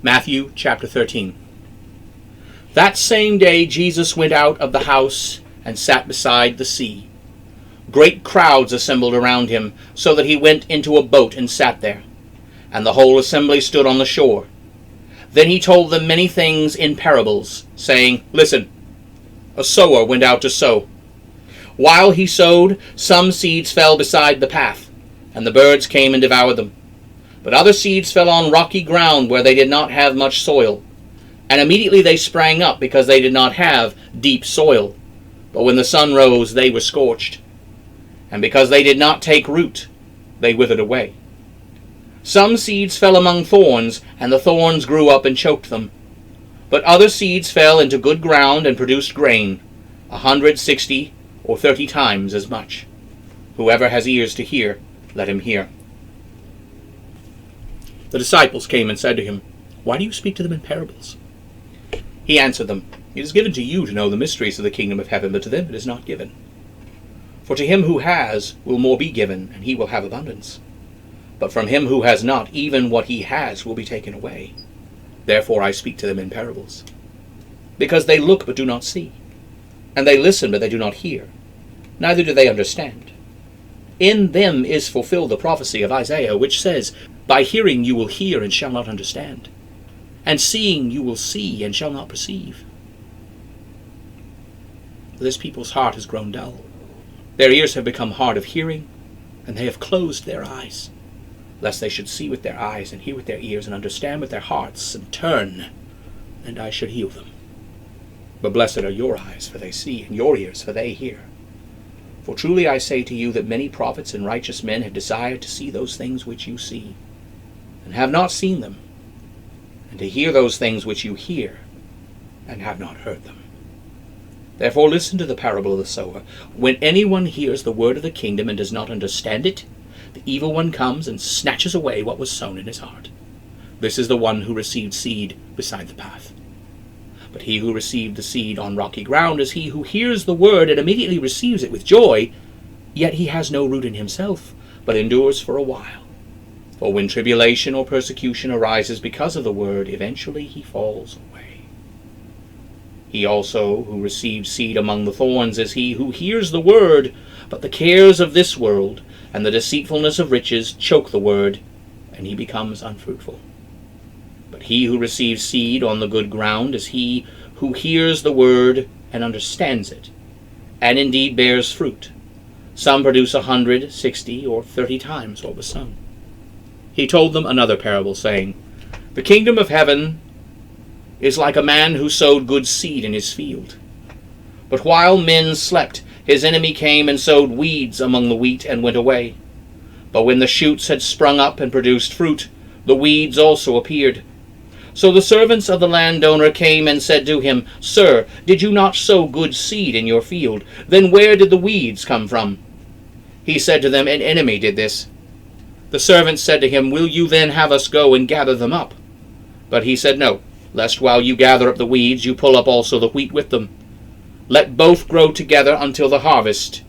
Matthew chapter 13. That same day Jesus went out of the house and sat beside the sea. Great crowds assembled around him, so that he went into a boat and sat there, and the whole assembly stood on the shore. Then he told them many things in parables, saying, Listen, a sower went out to sow. While he sowed, some seeds fell beside the path, and the birds came and devoured them. But other seeds fell on rocky ground where they did not have much soil. And immediately they sprang up because they did not have deep soil. But when the sun rose, they were scorched. And because they did not take root, they withered away. Some seeds fell among thorns, and the thorns grew up and choked them. But other seeds fell into good ground and produced grain, 160 or 30 times as much. Whoever has ears to hear, let him hear. The disciples came and said to him, Why do you speak to them in parables? He answered them, It is given to you to know the mysteries of the kingdom of heaven, but to them it is not given. For to him who has will more be given, and he will have abundance. But from him who has not, even what he has will be taken away. Therefore I speak to them in parables. Because they look but do not see, and they listen but they do not hear, neither do they understand. In them is fulfilled the prophecy of Isaiah, which says, By hearing you will hear and shall not understand, and seeing you will see and shall not perceive. This people's heart has grown dull. Their ears have become hard of hearing, and they have closed their eyes, lest they should see with their eyes and hear with their ears and understand with their hearts and turn, and I should heal them. But blessed are your eyes, for they see, and your ears, for they hear. For truly I say to you that many prophets and righteous men have desired to see those things which you see, and have not seen them, and to hear those things which you hear, and have not heard them. Therefore listen to the parable of the sower. When anyone hears the word of the kingdom and does not understand it, the evil one comes and snatches away what was sown in his heart. This is the one who received seed beside the path. But he who received the seed on rocky ground is he who hears the word and immediately receives it with joy, yet he has no root in himself, but endures for a while. For when tribulation or persecution arises because of the word, eventually he falls away. He also who received seed among the thorns is he who hears the word, but the cares of this world and the deceitfulness of riches choke the word, and he becomes unfruitful. But he who receives seed on the good ground is he who hears the word and understands it, and indeed bears fruit. Some produce 100, 60, or 30 times what was sown. He told them another parable, saying, The kingdom of heaven is like a man who sowed good seed in his field. But while men slept, his enemy came and sowed weeds among the wheat and went away. But when the shoots had sprung up and produced fruit, the weeds also appeared. So the servants of the landowner came and said to him, Sir, did you not sow good seed in your field? Then where did the weeds come from? He said to them, An enemy did this. The servants said to him, Will you then have us go and gather them up? But he said, No, lest while you gather up the weeds, you pull up also the wheat with them. Let both grow together until the harvest.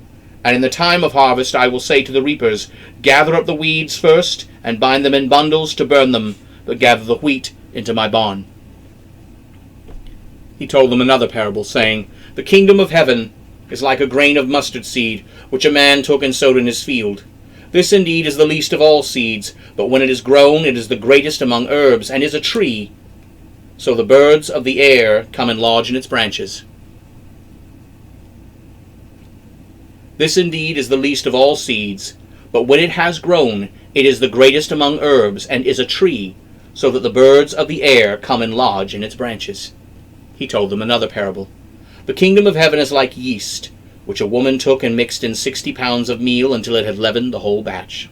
And in the time of harvest I will say to the reapers, Gather up the weeds first, and bind them in bundles to burn them, but gather the wheat into my barn. He told them another parable, saying, The kingdom of heaven is like a grain of mustard seed, which a man took and sowed in his field. This indeed is the least of all seeds, but when it is grown, it is the greatest among herbs, and is a tree. So the birds of the air come and lodge in its branches. This indeed is the least of all seeds, but when it has grown, it is the greatest among herbs, and is a tree, so that the birds of the air come and lodge in its branches. He told them another parable. The kingdom of heaven is like yeast, which a woman took and mixed in 60 pounds of meal until it had leavened the whole batch.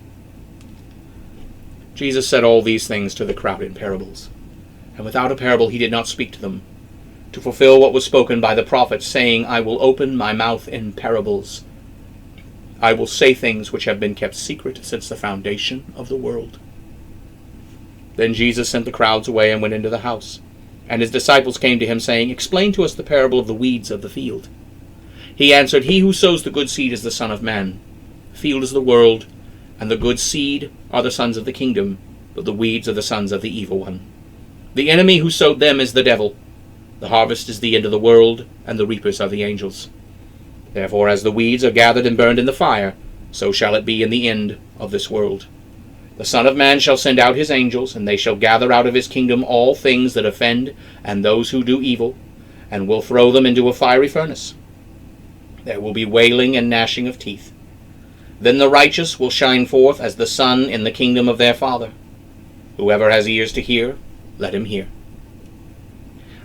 Jesus said all these things to the crowd in parables, and without a parable he did not speak to them, to fulfill what was spoken by the prophet, saying, I will open my mouth in parables. I will say things which have been kept secret since the foundation of the world. Then Jesus sent the crowds away and went into the house. And his disciples came to him, saying, Explain to us the parable of the weeds of the field. He answered, He who sows the good seed is the Son of Man. The field is the world, and the good seed are the sons of the kingdom, but the weeds are the sons of the evil one. The enemy who sowed them is the devil. The harvest is the end of the world, and the reapers are the angels. Therefore, as the weeds are gathered and burned in the fire, so shall it be in the end of this world. The Son of Man shall send out his angels, and they shall gather out of his kingdom all things that offend, and those who do evil, and will throw them into a fiery furnace. There will be wailing and gnashing of teeth. Then the righteous will shine forth as the sun in the kingdom of their Father. Whoever has ears to hear, let him hear.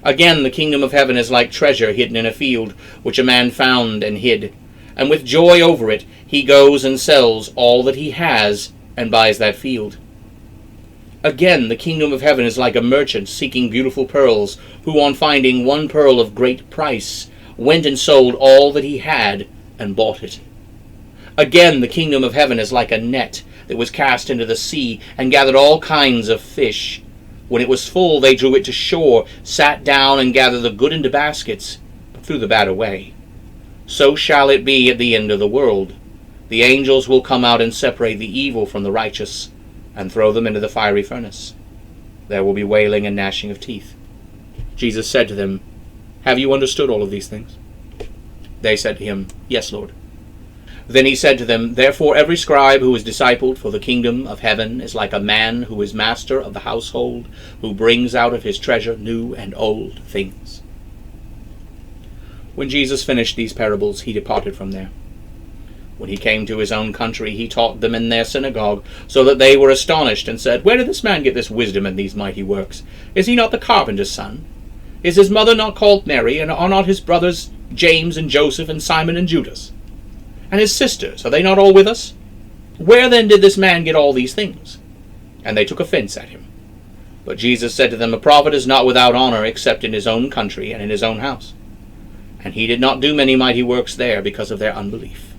Again, the kingdom of heaven is like treasure hidden in a field, which a man found and hid. And with joy over it, he goes and sells all that he has, and buys that field. Again, the kingdom of heaven is like a merchant seeking beautiful pearls, who on finding one pearl of great price, went and sold all that he had, and bought it. Again, the kingdom of heaven is like a net that was cast into the sea, and gathered all kinds of fish. When it was full, they drew it to shore, sat down, and gathered the good into baskets, but threw the bad away. So shall it be at the end of the world. The angels will come out and separate the evil from the righteous, and throw them into the fiery furnace. There will be wailing and gnashing of teeth. Jesus said to them, Have you understood all of these things? They said to him, Yes, Lord. Then he said to them, Therefore every scribe who is discipled for the kingdom of heaven is like a man who is master of the household, who brings out of his treasure new and old things. When Jesus finished these parables, he departed from there. When he came to his own country, he taught them in their synagogue, so that they were astonished, and said, Where did this man get this wisdom and these mighty works? Is he not the carpenter's son? Is his mother not called Mary, and are not his brothers James and Joseph and Simon and Judas? And his sisters, are they not all with us? Where then did this man get all these things? And they took offense at him. But Jesus said to them, A prophet is not without honor except in his own country and in his own house. And he did not do many mighty works there because of their unbelief.